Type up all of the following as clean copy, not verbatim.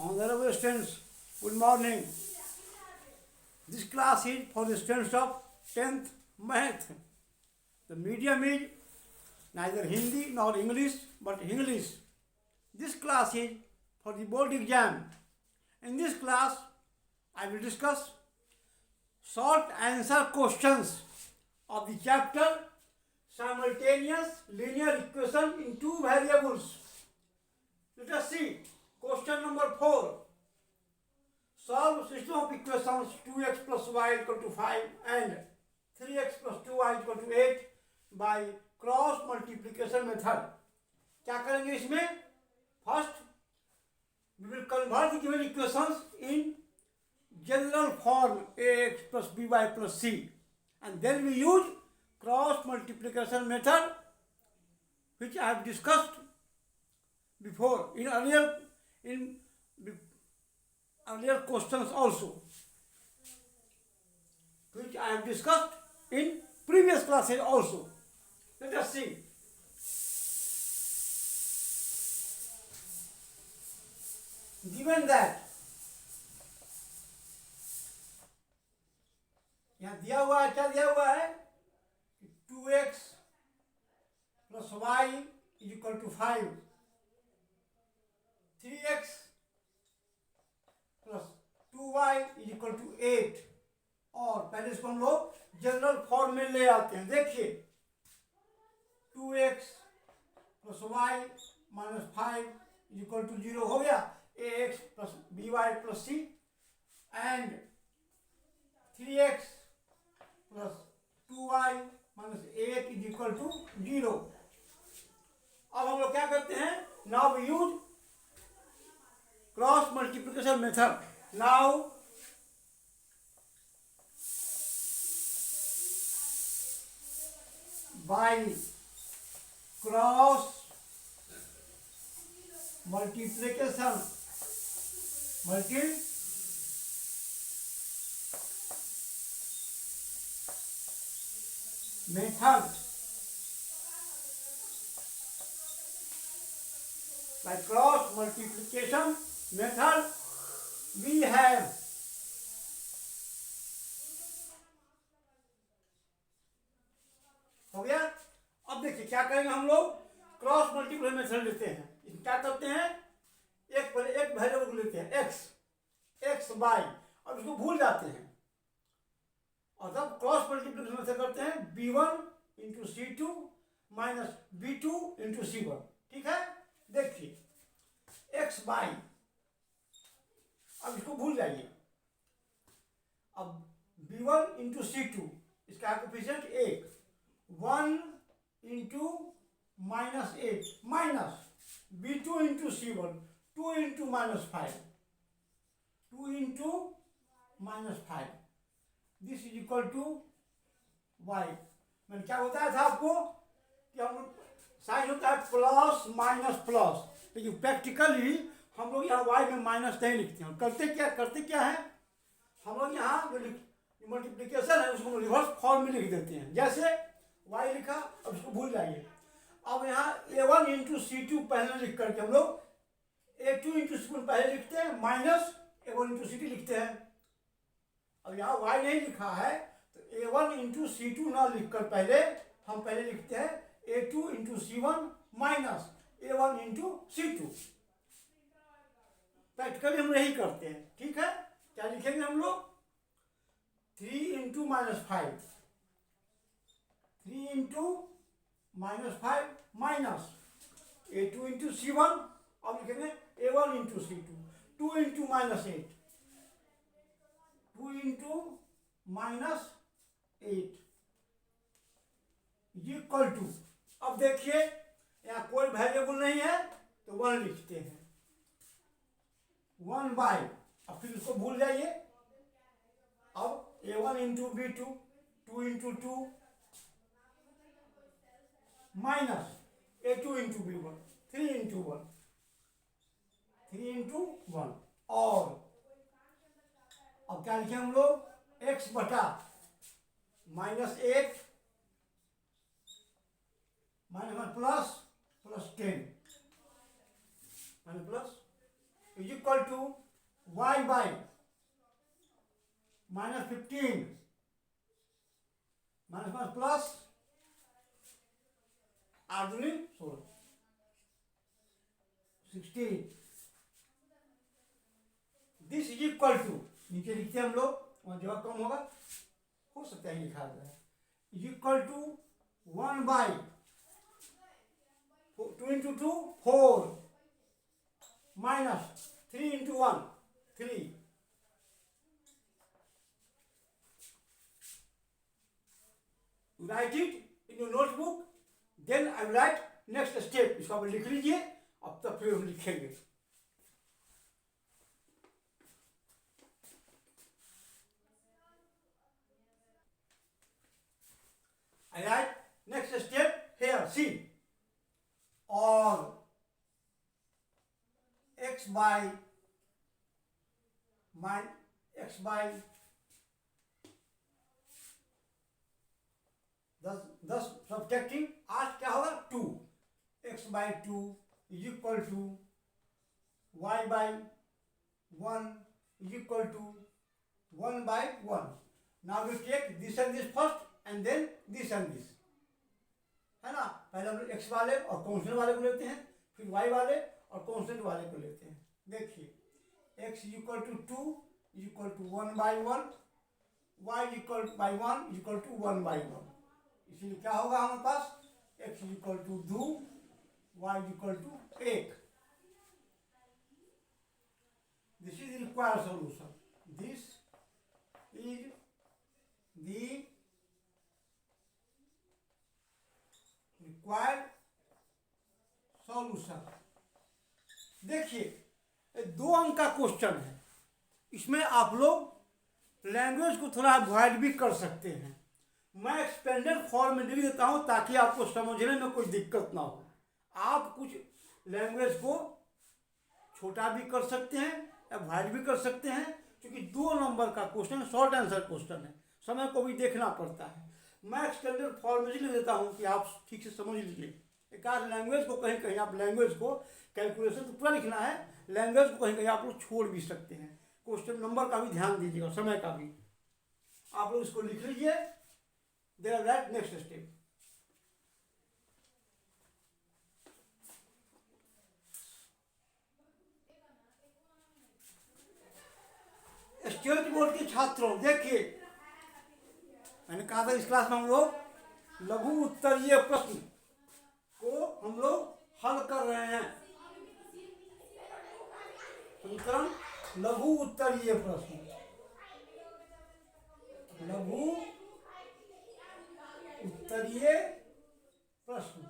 Honorable students, good morning. This class is for the students of 10th Math. The medium is neither Hindi nor English but English. This class is for the board exam. In this class, I will discuss short answer questions of the chapter Simultaneous Linear Equation in Two Variables. Let us see question number 4. Solve system of equations 2x plus y equal to 5 and 3x plus 2y equal to 8 by cross multiplication method. क्या करेंगे इसमें? First we will convert the given equations in general form ax plus by plus c and then we use cross multiplication method which I have discussed before in earlier questions also, which I have discussed in previous classes also. Let us see. Given that यहाँ दिया हुआ है, क्या दिया हुआ है? 2x plus y is equal to 5, 3x plus 2y is equal to 8. और पहले इसको हम लोग जनरल फॉर्म में ले आते हैं. देखिए 2x plus y minus 5 is equal to 0 हो गया. ax plus by plus c and 3x plus 2y minus 8 is equal to 0. अब हम लोग क्या करते हैं? Now we use cross multiplication method. Now by cross multiplication method, by cross multiplication method we have हो गया. अब देखिए क्या करेंगे हम लोग. क्रॉस मल्टीप्लिकेशन मेथड लेते हैं. क्या करते हैं? एक वेरिएबल को लेते हैं x बाई, और इसको भूल जाते हैं और तब क्रॉस मल्टीप्लिकेशन मेथड करते हैं b1 into c2 minus b2 into c1. ठीक है. देखिए x बाई, अब इसको भूल जाइए. अब b1 इंटू c2, इसका coefficient 1 into minus 8 minus b2 into c1 2 into minus 5 2 into minus 5 this is equal to y. मैंने क्या बताया था आपको कि हम साइन होता है प्लस माइनस प्लस, लेकिन प्रैक्टिकली हम लोग यहाँ y में माइनस नहीं लिखते हैं. करते क्या है? हम लोग यहाँ जो मल्टीप्लिकेशन है उसको रिवर्स फॉर्म में लिख देते हैं. जैसे y लिखा, अब इसको भूल जाइए. अब यहाँ a1 इंटू c2 पहले लिख करके हम लोग a2 इंटू c1 पहले लिखते हैं माइनस a1 इंटू c2 लिखते हैं. अब यहाँ y नहीं लिखा है तो a1 इंटू c2 ना लिखकर पहले लिखते हैं a2 into c1 minus a1 into c2. Practically हम यही करते हैं. ठीक है. क्या लिखेंगे हम लोग? 3 into minus 5 3 into minus 5 minus a2 into c1. अब लिखेंगे a1 into c2 2 into minus 8 2 into minus 8 equal to. अब देखिए यहाँ कोई वेरिएबल नहीं है तो 1 लिखते हैं 1 बाई. अब फिर इसको भूल जाइए. अब a1 into b2 2 into 2 minus a2 into b1 3 into 1 3 into 1. और अब क्या लिखे हम लोग? x बटा minus 8 minus plus 10 minus plus is equal to y by -15 minus plus 8 दूनी 16 16। दिस इज इक्वल टू, नीचे लिखते हैं हम लोग, वहां जगह कम होगा, हो सकता है लिखा गया है, is equal to 1 by 2 into 2 4 minus 3 into 1 3। Right it in your notebook, then I write next step. इसको आप लिख लीजिए, अब तक फिर हम लिखेंगे। I write next step here, see, or x by दस सब्ट्रैक्टिंग 8 क्या होगा 2, x by 2 is equal to y by 1 is equal to 1 by 1। Now we take this and this first and then this and this, है ना। पहले हम लोग x वाले और कॉन्स्टेंट वाले को लेते हैं, फिर वाई वाले और कॉन्स्टेंट वाले को लेते हैं। देखिए X is equal to 2 is equal to 1 by 1, Y is equal by 1 is equal to 1 by 1। इसलिए क्या होगा हमारे पास, X is equal to 2, Y is equal to 1। This is required solution, this is the required solution। देखिए 2 अंक का question है, इसमें आप लोग लैंग्वेज को थोड़ा अवॉइड भी कर सकते हैं। मैं एक्सपेंडेड फॉर्म में लिख देता हूं ताकि आपको समझने में कोई दिक्कत ना हो। आप कुछ लैंग्वेज को छोटा भी कर सकते हैं, अवॉइड भी कर सकते हैं, क्योंकि 2 नंबर का क्वेश्चन शॉर्ट आंसर क्वेश्चन है, समय को भी देखना पड़ता है। मैं एक्सटेंडेड फॉर्म में लिख देता हूं कि आप ठीक से समझ लीजिए। एक आध लैंग्वेज को कहीं कहीं आप लैंग्वेज को कैलकुलेशन तो पूरा लिखना है, लैंग्वेज को कहीं कहीं आप लोग छोड़ भी सकते हैं। क्वेश्चन नंबर का भी ध्यान दीजिएगा, समय का भी। आप लोग इसको लिख लीजिए, there write next step. State board के छात्रों देखिए, मैंने कहा था इस क्लास में हम लोग लघु उत्तरीय प्रश्न को हम लोग हल कर रहे हैं। समीकरण लघु उत्तरीय प्रश्न, लघु उत्तरीय प्रश्न।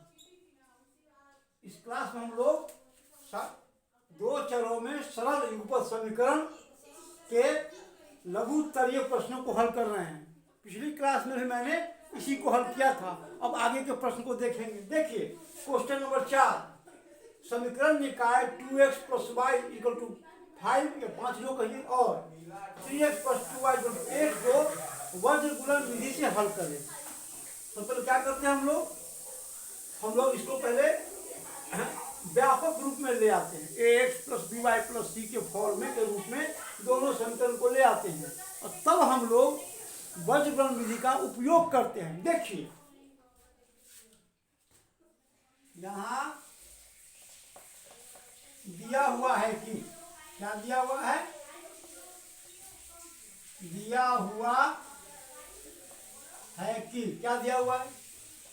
इस क्लास में हम लोग 2 चरों में सरल युगपत समीकरण के लघु उत्तरीय प्रश्नों को हल कर रहे हैं। पिछली क्लास में भी मैंने इसी को हल किया था। अब आगे के प्रश्न को देखेंगे। देखिए क्वेश्चन नंबर 4, समीकरण निकाय 2x plus Y equal to 5 या 5 जो कहिए और 3x plus 2y equal to 8 को वज्र गुणन विधि से हल करें। तो पहले क्या करते हैं हम लोग इसको पहले व्यापक रूप में ले आते हैं। ax plus by plus c के फॉर्म के रूप में दोनों समीकरण को ले आते हैं और तब हम लोग वज्र गुणन विधि का उपयोग करते हैं। देखिए यहां दिया हुआ है कि क्या दिया हुआ है, दिया हुआ है कि क्या दिया हुआ है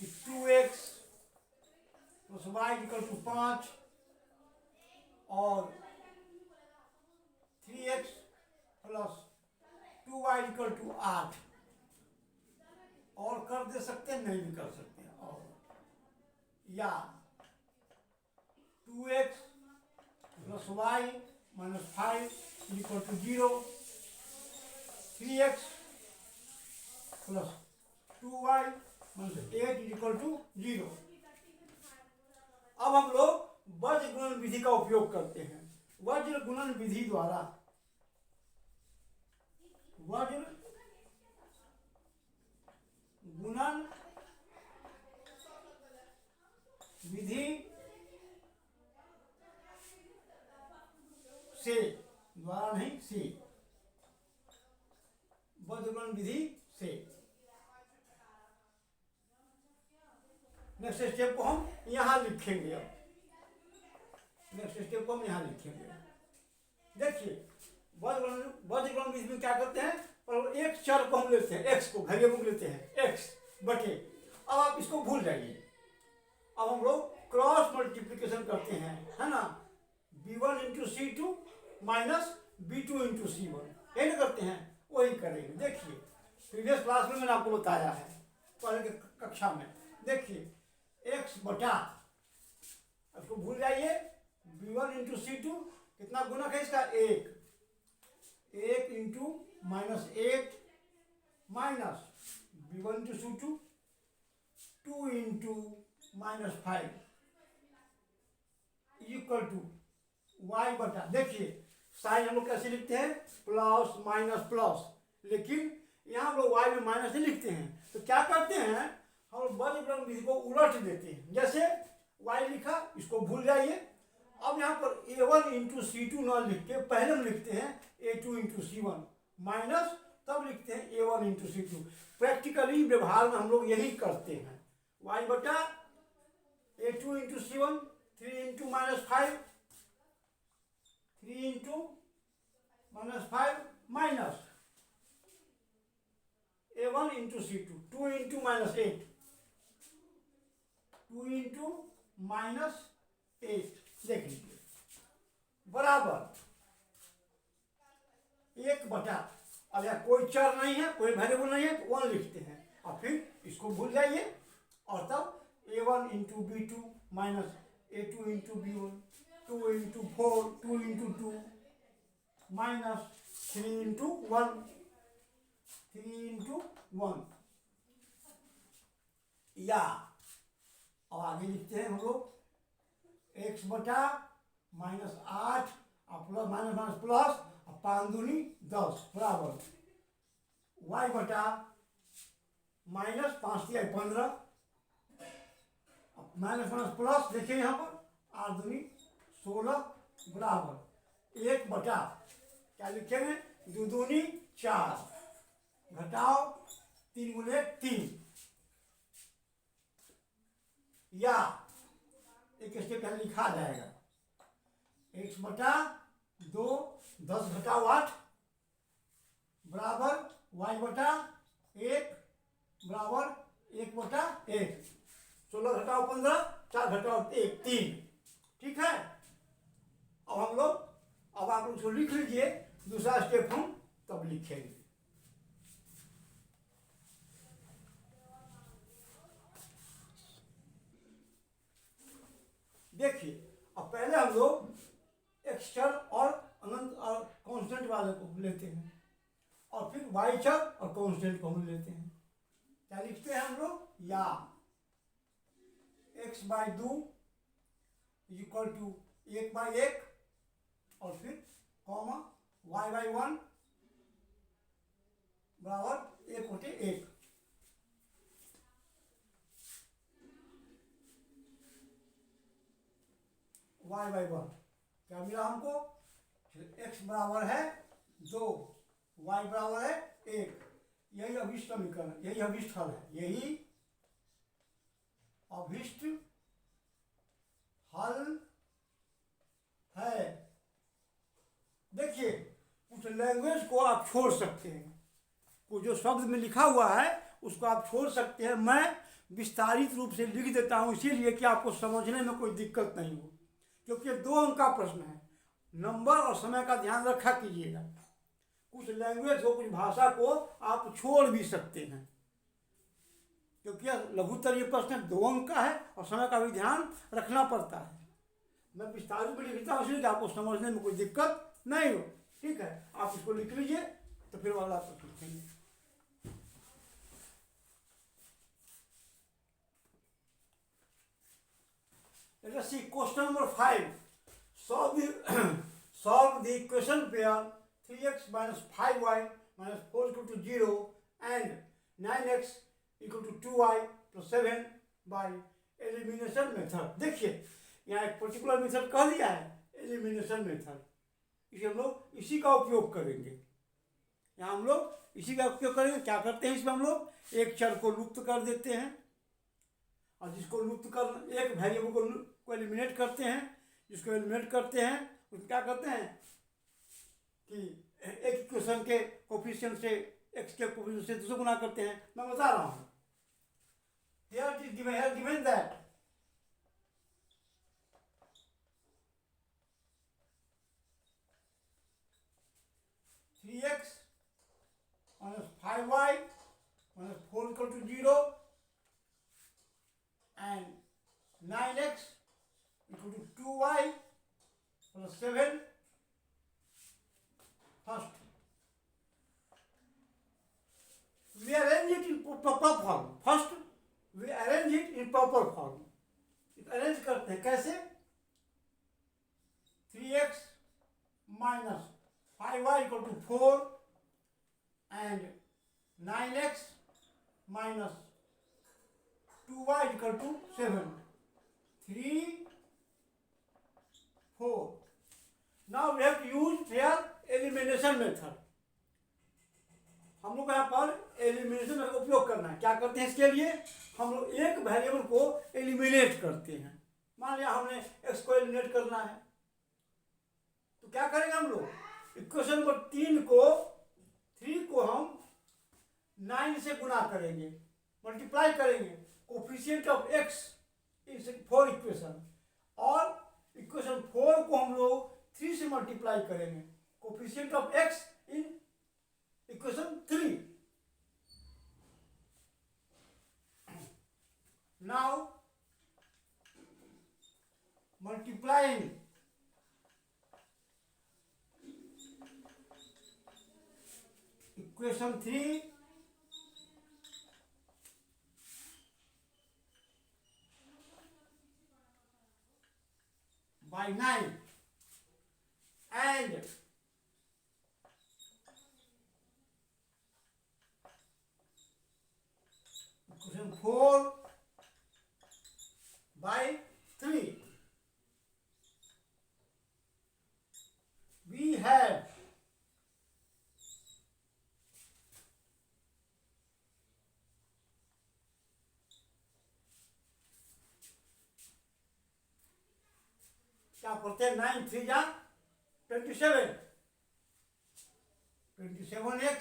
कि 2x plus Y equal to 5 और 3x plus 2y equal to 8। और कर दे सकते हैं, नहीं भी कर सकते हैं। और या 2x plus y minus 5 equal to 0, 3x plus 2y minus 8 equal to 0। अब हम लोग वज्र गुणन विधि का उपयोग करते हैं। वज्र गुणन विधि द्वारा वज्र गुणन विधि से, द्वारा नहीं से, वर्गीकरण विधि से। नेक्स्ट स्टेप को हम यहाँ लिखेंगे। अब नेक्स्ट स्टेप को हम यहाँ लिखेंगे। देखिए वर्गीकरण विधि में क्या करते हैं, और एक चर को हम लेते हैं, एक्स को वेरिएबल लेते हैं, एक्स बटे। अब आप इसको भूल जाइए। अब हम लोग क्रॉस मल्टीप्लिकेशन करते हैं, है ना, b1 into c two minus b2 into C1, यही करते हैं, वही करेंगे। देखिए प्रीवियस क्लास में मैंने आपको बताया है, पहले की कक्षा में। देखिए x बटा, इसको भूल जाइए, b1 इंटू C2 कितना गुणक है इसका, एक इंटू माइनस एक minus b1 into C2 2 into minus 5 equal to y बटा। देखिए साइन हम लोग कैसे लिखते हैं, प्लस माइनस प्लस, लेकिन यहाँ हम लोग y में माइनस नहीं लिखते हैं, तो क्या करते हैं, हम वर्गीकरण विधि को उलट देते हैं। जैसे y लिखा, इसको भूल जाइए। अब यहाँ पर a1 इंटू C2 न लिख के पहले हम लिखते हैं a2 इंटू C1 माइनस, तब लिखते हैं a1 इंटू C2। प्रैक्टिकली व्यवहार में हम लोग यही करते हैं। y बटा a2 into C1 3 into minus 5, 3 into minus 5 minus a1 into C2 2 into minus 8, 2 into minus 8, देख लीजिए, बराबर एक बटा। अब यहाँ कोई चर नहीं है, कोई वेरिएबल नहीं है, तो 1 लिखते हैं, और फिर इसको भूल जाइए, और तब a1 into b2 minus a2 into b1, 2 into 4, 2 into 2 minus 3 into 1, 3 into 1, या अब आगे लिखते हैं हम लोग x बटा माइनस 8 और प्लस माइनस माइनस प्लस और 5 दूनी 10 बराबर y बटा माइनस 5 दिया 15, माइनस माइनस प्लस, देखिए यहाँ पर 8 दूनी 16 बराबर 1 बटा, क्या लिखेंगे, 2 दूनी 4, घटाओ 3 गुणे 3, या एक स्टेप यहाँ लिखा जाएगा, x बटा 2 10 घटाओ 8 बराबर y बटा 1 बराबर 1 बटा 1, 16 घटाओ 15, 4 घटाओ 1 3, ठीक है। अब हम लोग, अब आप लोग इसको लिख लीजिए, दूसरा स्टेप हम तब लिखेंगे। देखिए अब पहले हम लोग एक्स चर और अनंत और कांस्टेंट वाले को लेते हैं, और फिर वाई चर और कांस्टेंट को हम लेते हैं। क्या लिखते हैं हम लोग, या x by 2 equal to 1 by 1, और फिर कॉमा y बाई 1 बराबर 1 बटे 1। y बाई 1 क्या मिला हमको, x बराबर है 2, y बराबर है 1। यही अभिष्ट समीकरण, यही अभिष्ट हल है, यही अभिष्ट हल है। देखिए उस लैंग्वेज को आप छोड़ सकते हैं, वो जो शब्द में लिखा हुआ है उसको आप छोड़ सकते हैं। मैं विस्तारित रूप से लिख देता हूँ इसीलिए कि आपको समझने में कोई दिक्कत नहीं हो, क्योंकि 2 अंक का प्रश्न है। नंबर और समय का ध्यान रखा कीजिएगा। कुछ लैंग्वेज को, कुछ भाषा को आप छोड़ भी सकते हैं, क्योंकि लघुत्तरीय प्रश्न 2 अंक का है और समय का भी ध्यान रखना पड़ता है। मैं विस्तारित में लिखता हूँ इसलिए आपको समझने में कोई दिक्कत नहीं हो, ठीक है। आप इसको लिख लीजिए तो फिर वाला प्रश्न लिखेंगे। Let us see question number 5. Solve the equation pair 3x minus 5y minus 4 equal to 0 and 9x equal to 2y plus 7 by elimination method. देखिए यहाँ एक पर्टिकुलर मेथड कह दिया है, एलिमिनेशन मेथड। इसे हम लोग इसी का उपयोग करेंगे। यहाँ हम लोग इसी का उपयोग करेंगे। क्या करते हैं इसमें हम लोग एक चर को लुप्त कर देते हैं, और जिसको लुप्त कर एक वेरिएबल को एलिमिनेट करते हैं। जिसको एलिमिनेट करते हैं उसको क्या करते हैं कि एक इक्वेशन के कोफिशिएंट से एक्स के कोफिशिएंट से दूसरे गुना करते हैं। मैं बता रहा हूँ, here it is given that 3x minus 5y minus 4 equal to 0 and 9x equal to 2y plus 7. First, we arrange it in proper form. First, we arrange it in proper form. Arrange करते हैं कैसे? 3x minus 5y equal to 4 and 9x minus 2y equal to 7. 3, 4. Now we have to use here elimination method. हम लोग यहाँ पर elimination का उपयोग करना है। क्या करते हैं इसके लिए? हम लोग एक वेरिएबल को एलिमिनेट करते हैं। मान लिया हमने x को एलिमिनेट करना है, तो क्या करेंगे हम लोग? इक्वेशन नंबर 3 को हम 9 से गुना करेंगे, मल्टीप्लाई करेंगे। कोफिशिएंट ऑफ x इस 4 इक्वेशन, और इक्वेशन 4 को हम लोग 3 से मल्टीप्लाई करेंगे। Coefficient of x in equation 3. Now multiplying equation 3 by 9 and equation 4 by 3, we have क्या पढ़ते हैं? 9 3 जा 27, 27x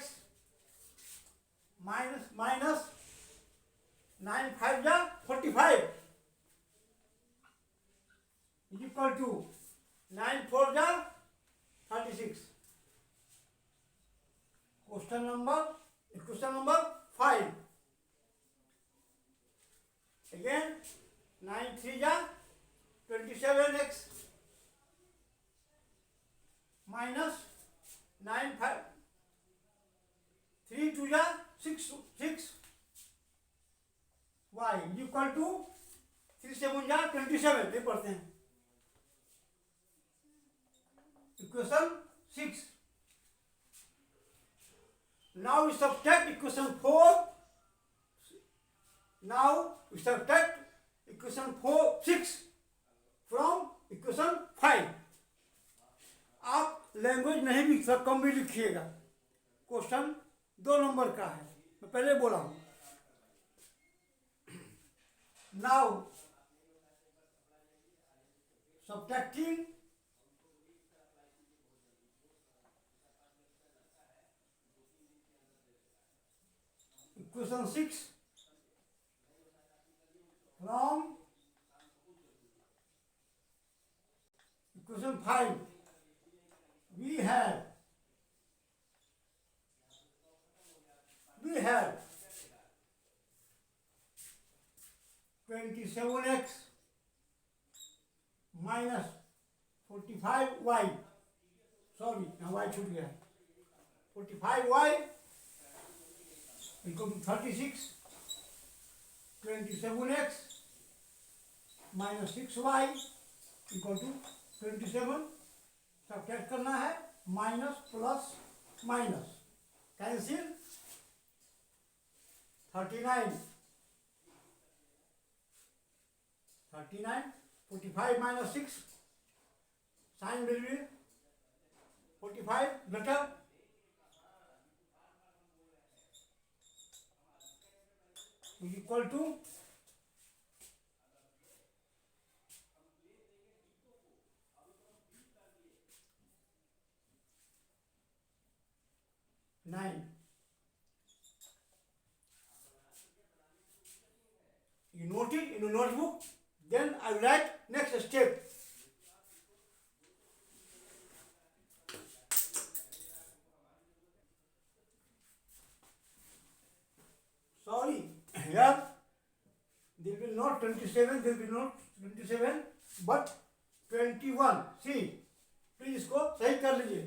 minus 9 5 जा 45 is equal to 9 4 जा 36. Equation number 5. Again 9 3 जा 27x minus 9 5 3 2 जा 6 y is equal to 3 7 जा 27. ये पढ़ते हैं equation 6. Now we subtract equation 4. Now we subtract equation 6 from equation 5. आप लैंग्वेज नहीं भी कम भी लिखिएगा। क्वेश्चन 2 नंबर का है, मैं पहले बोला हूं। Now subtracting equation 6 from equation 5, we have 27x minus 45y, sorry यहाँ y छूट गया है, 45y equal to 36, 27x minus 6y equal to 27. Subtract करना है, minus plus minus cancel, 39 45 minus 6 sign value 45 better is equal to 9. You note it in your notebook. Then I will write next step. Sorry, here there will not 27, there will not 27, but 21. See, please इसको सही कर लीजिए.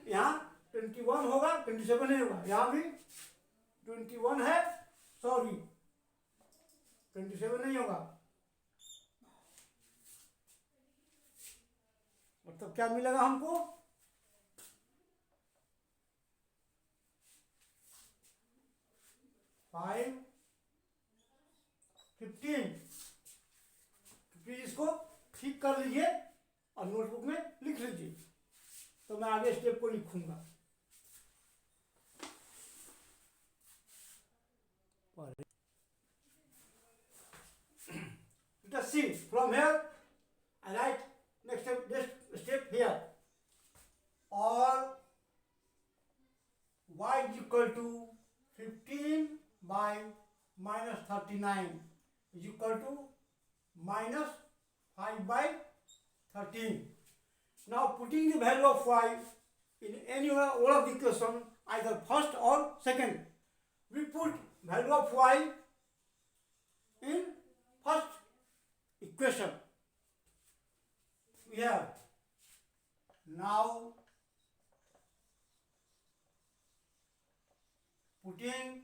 यहाँ 21 होगा, 27 नहीं होगा. यहाँ भी 21 है, सॉरी 27 नहीं होगा. मतलब क्या मिलेगा हमको? 5, 15. प्लीज इसको ठीक कर लीजिए और नोटबुक में लिख लीजिए. तो मैं आगे स्टेप को लिखूंगा. Let us see from here. I write next step here. Or y is equal to 15 by minus 39 is equal to minus 5 by 13. Now putting the value of y in any one of the equation, either first or second, we put value of y in first equation. We have now putting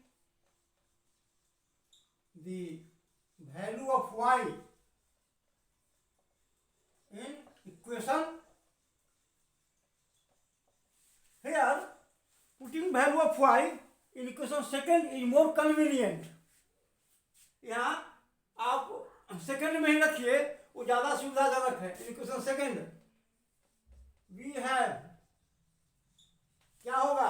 the value of y in equation. Here putting value of y in equation second is more convenient. यहाँ आप second में ही रखिए, वो ज़्यादा सुविधाजनक है. Equation second we have क्या होगा?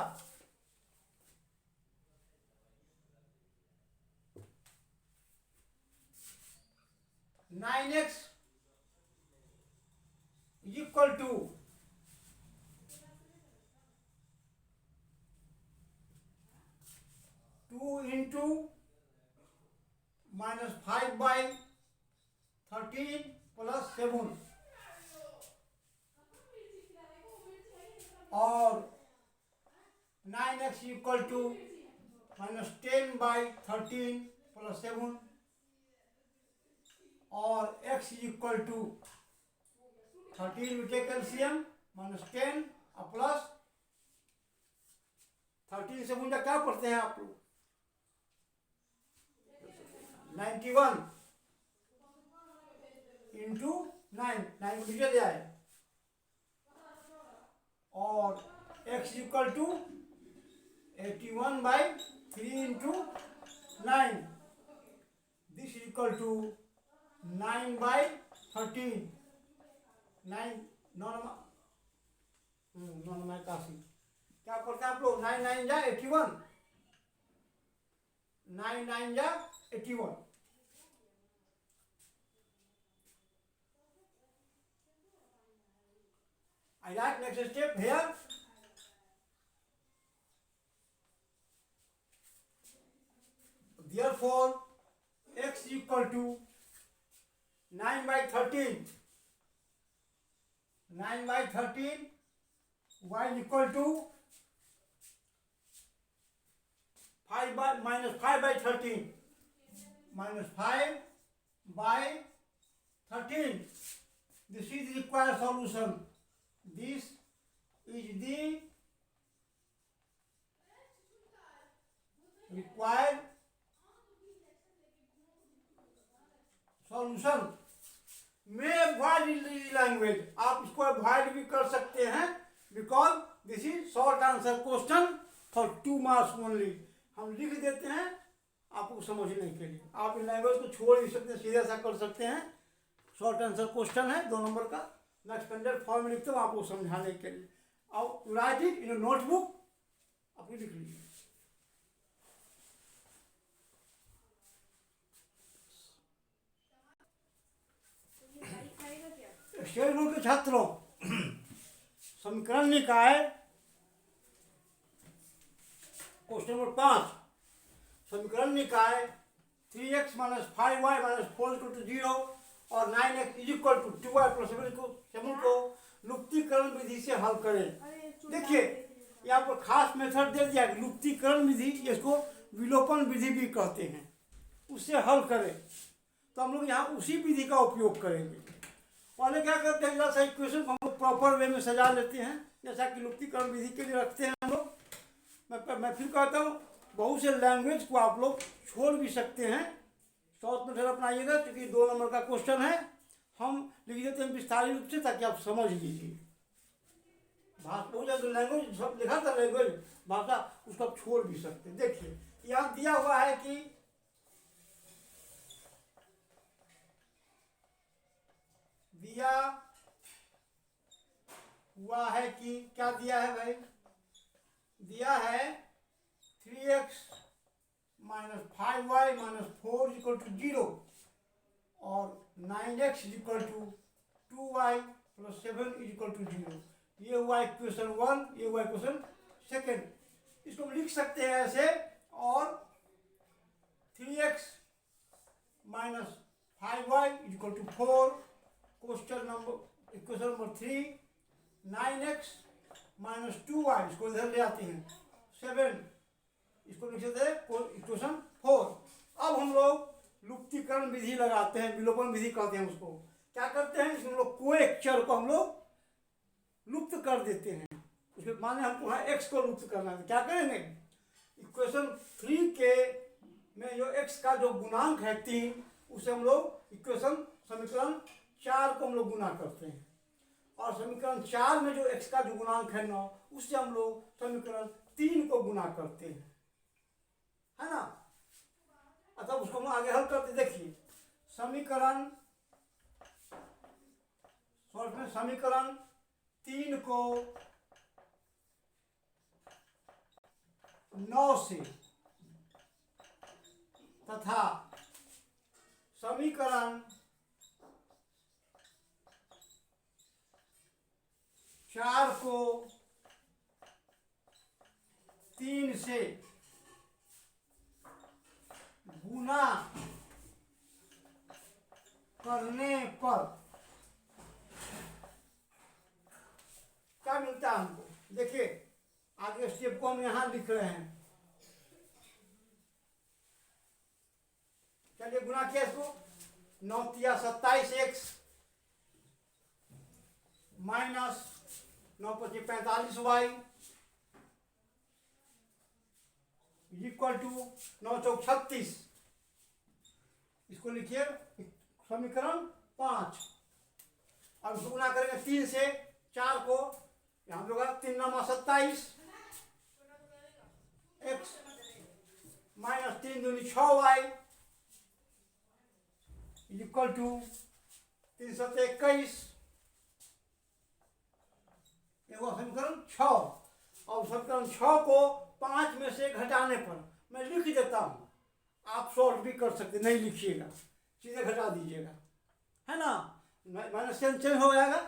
Nine x is equal to 2 into minus 5 by 13 plus 7 और 9x equal to minus 10 by 13 plus 7 और x equal to 13 we take LCM minus 10 और plus 13 से मुझे क्या पढ़ते हैं आप लोग? 91 इंटू 9 नीचे जाए और x equal to 81 by 3 into 9. This equal to 9 by 13. 9 नॉन माई काशी क्या पढ़ते हैं आप लोग? 9 9 जा 81. 9 9 जा 81. I write next step here. Therefore, x equal to 9 by 13. 9 by 13. Y equal to 5 by minus 5 by 13. Minus 5 by 13. This is the required solution. This is the required solution. में avoid language आप इसको avoid भी कर सकते हैं because this is short answer question for 2 marks only. हम लिख देते हैं आपको समझने के लिए. आप इन लैंग्वेज को छोड़ भी सकते हैं, सीधा सा कर सकते हैं. शॉर्ट आंसर क्वेश्चन है 2 नंबर का. मैं एक्सपेंडेड फॉर्म में लिखता हूँ आपको समझाने के लिए. और राइट इट इन नोटबुक, अपनी लिख लीजिए। स्टेट बोर्ड के छात्रों, समीकरण निकाय क्वेश्चन नंबर 5, समीकरण निकाय 3x minus 5y minus 4 equal to 0 और 9x is equal to 2y plus 7 को लुप्तीकरण विधि से हल करें। देखिए यहाँ पर खास मेथड दे दिया लुप्तीकरण विधि, इसको विलोपन विधि भी कहते हैं, उससे हल करें। तो हम लोग यहाँ उसी विधि का उपयोग करेंगे। पहले क्या करते हैं, जरा सा इक्वेशन को हम लोग प्रॉपर वे में सजा लेते हैं, जैसा कि लुप्तीकरण विधि के लिए रखते हैं हम लोग। मैं फिर कहता हूँ, बहुत से लैंग्वेज को आप लोग छोड़ भी सकते हैं, शॉर्ट मेथड अपनाइएगा, क्योंकि 2 नंबर का क्वेश्चन है। हम लिख देते हैं विस्तारित रूप से ताकि आप समझ लीजिए। भाषा जो लैंग्वेज सब लिखा था, लैंग्वेज भाषा, उसको आप छोड़ भी सकते हैं। देखिए यहाँ दिया हुआ है कि क्या दिया है भाई, दिया है 3x minus 5y minus 4 equal to 0 और 9x equal to 2y plus 7 equal to 0। ये हुआ इक्वेशन 1, ये हुआ इक्वेशन 2। इसको हम लिख सकते हैं ऐसे, और 3x minus 5y equal to 4, question number equation number 3, 9x minus 2y, इसको इधर ले आते हैं 7, इसको लिख सकते हैं इक्वेशन 4। अब हम लोग लुप्तीकरण विधि लगाते हैं, विलोपन विधि कहते हैं उसको। क्या करते हैं, इसमें हम लोग कोई एक चर को हम लोग लुप्त कर देते हैं। उसके माने हमको है x को लुप्त करना है। क्या करेंगे, इक्वेशन 3 के में जो x का जो गुणांक है 3, उसे हम लोग इक्वेशन समीकरण 4 को हम लोग गुना करते हैं, और समीकरण 4 में जो x का जो गुणांक है 9, उससे हम लोग समीकरण 3 को गुना करते हैं, है ना। अतः उसको हम आगे हल करते। देखिए समीकरण 3 को 9 से तथा समीकरण 4 को 3 से गुना करने पर क्या मिलता है हमको। देखिए आगे स्टेप को हम यहां लिख रहे हैं। चलिए गुना किया इसको, 9 तिया 27x माइनस 9 पचे 45y इक्वल टू 9 चौक 36। इसको लिखिए समीकरण 5। अब इसको गुना करेंगे 3 से 4 को, यहाँ होगा 3 9 27 x माइनस 3 दूनी 6y इक्वल टू 3 7 21। समीकरण 6। और समीकरण 6 को 5 में से घटाने पर मैं लिख देता हूँ, आप सॉल्व भी कर सकते, नहीं लिखिएगा, सीधे घटा दीजिएगा, है ना। माइनस चेंज हो जाएगा।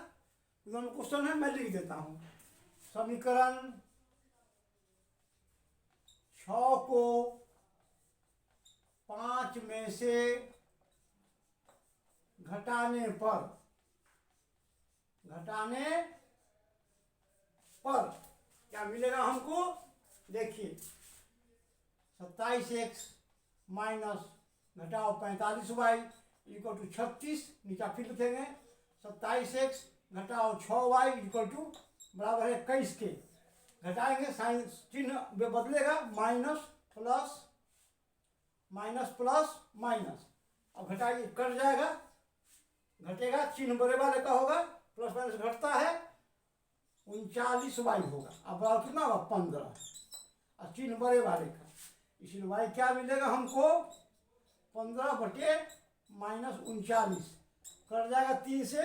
दोनों क्वेश्चन है, मैं लिख देता हूँ। समीकरण 6 को 5 में से घटाने पर क्या मिलेगा हमको। देखिए 27x माइनस घटाओ 45y इक्वल टू 36। नीचा फिर लिखेंगे 27x घटाओ 6y इक्वल टू बराबर है 21 के। घटाएंगे साइन चिन्ह बदलेगा, minus plus minus plus minus. अब घटाइए कट जाएगा, घटेगा, चिन्ह बड़े वाले का होगा, प्लस माइनस घटता है, 39y होगा। अब बराबर कितना होगा 15, और चिन्ह बड़े वाले का, इसलिए y क्या मिलेगा हमको 15 बटे माइनस 39, कट जाएगा 3 से,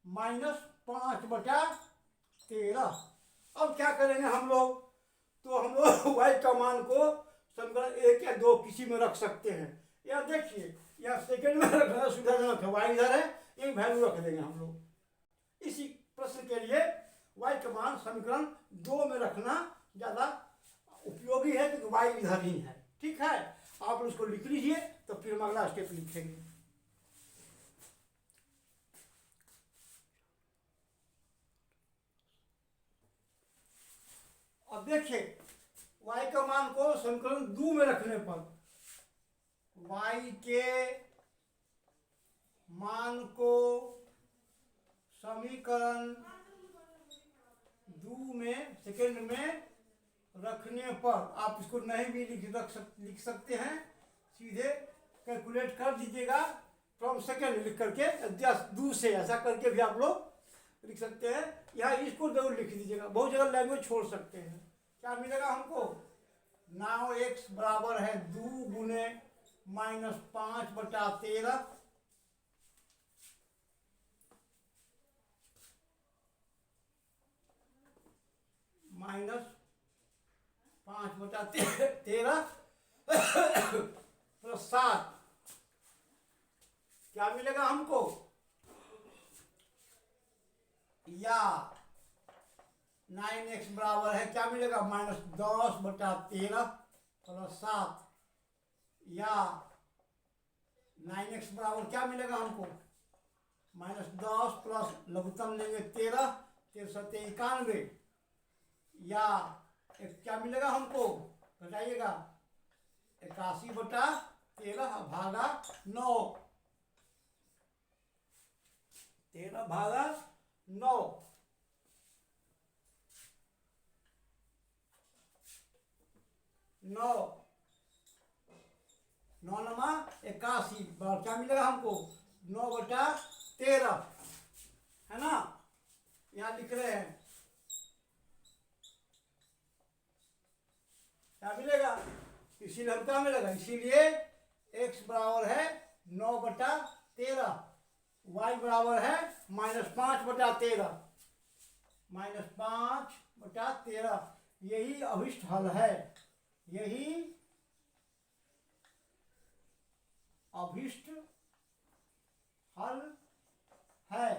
माइनस 5 बटा 13। अब क्या करेंगे हम लोग, तो हम लोग y का मान को समीकरण 1 या 2 किसी में रख सकते हैं। यहाँ देखिए, यहाँ सेकेंड में रखना सुविधाजनक है, y इधर है, एक वैल्यू रख देंगे हम लोग। इसी प्रश्न के लिए y का मान समीकरण 2 में रखना ज़्यादा उपयोगी है, क्योंकि y इधर ही है। ठीक है, आप उसको लिख लीजिए, तो फिर हम अगला स्टेप लिखेंगे। अब देखिए, y का मान को समीकरण 2 में रखने पर y के मान को समीकरण 2 में सेकेंड में रखने पर, आप इसको नहीं भी लिख सकते हैं, सीधे कैलकुलेट कर दीजिएगा फ्रॉम सेकेंड लिख करके, जस्ट 2 से ऐसा करके भी आप लोग लिख सकते हैं। यहाँ इसको जरूर लिख दीजिएगा, बहुत जगह लैंग्वेज छोड़ सकते हैं। क्या मिलेगा हमको, नाउ x बराबर है 2 गुने -5/13 -5/13 प्लस 7। क्या मिलेगा हमको, या 9x बराबर है, क्या मिलेगा, -10/13 प्लस 7, या 9x बराबर क्या मिलेगा हमको, -10 प्लस लघुत्तम लेंगे 13, 13 91, या क्या मिलेगा हमको, बताइएगा, 81/13 भागा 9, 13 भागा 9, 81, क्या मिलेगा हमको, 9/13, है ना, यहाँ लिख रहे हैं, क्या मिलेगा, इसीलिए हम क्या मिलेगा, इसीलिए x बराबर है 9/13, y बराबर है -5/13, -5/13, यही अभिष्ट हल है, यही अभिष्ट हल है।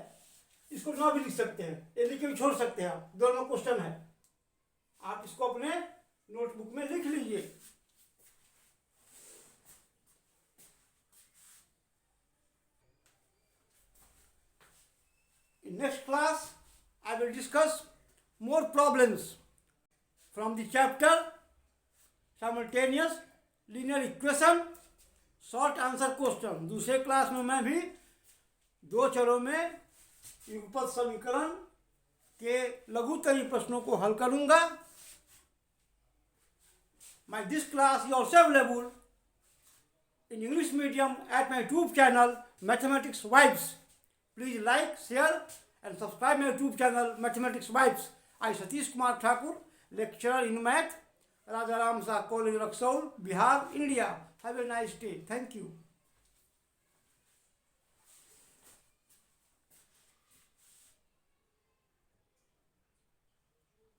इसको ना भी लिख सकते हैं, ये लिख के भी छोड़ सकते हैं, आप दोनों क्वेश्चन है, आप इसको अपने नोटबुक में लिख लीजिए। In next class, I will discuss more problems from the chapter simultaneous linear equation short answer question। दूसरे क्लास में मैं भी 2 चरों में युगपत समीकरण के लघुत्तरी प्रश्नों को हल करूंगा। This class is also available in English medium at my YouTube channel Mathematics Vibes. Please like, share and subscribe my YouTube channel Mathematics Vibes. I Satish Kumar Thakur, lecturer in math, Rajaram Shah College, Raxaul, Bihar, India. Have a nice day. Thank you.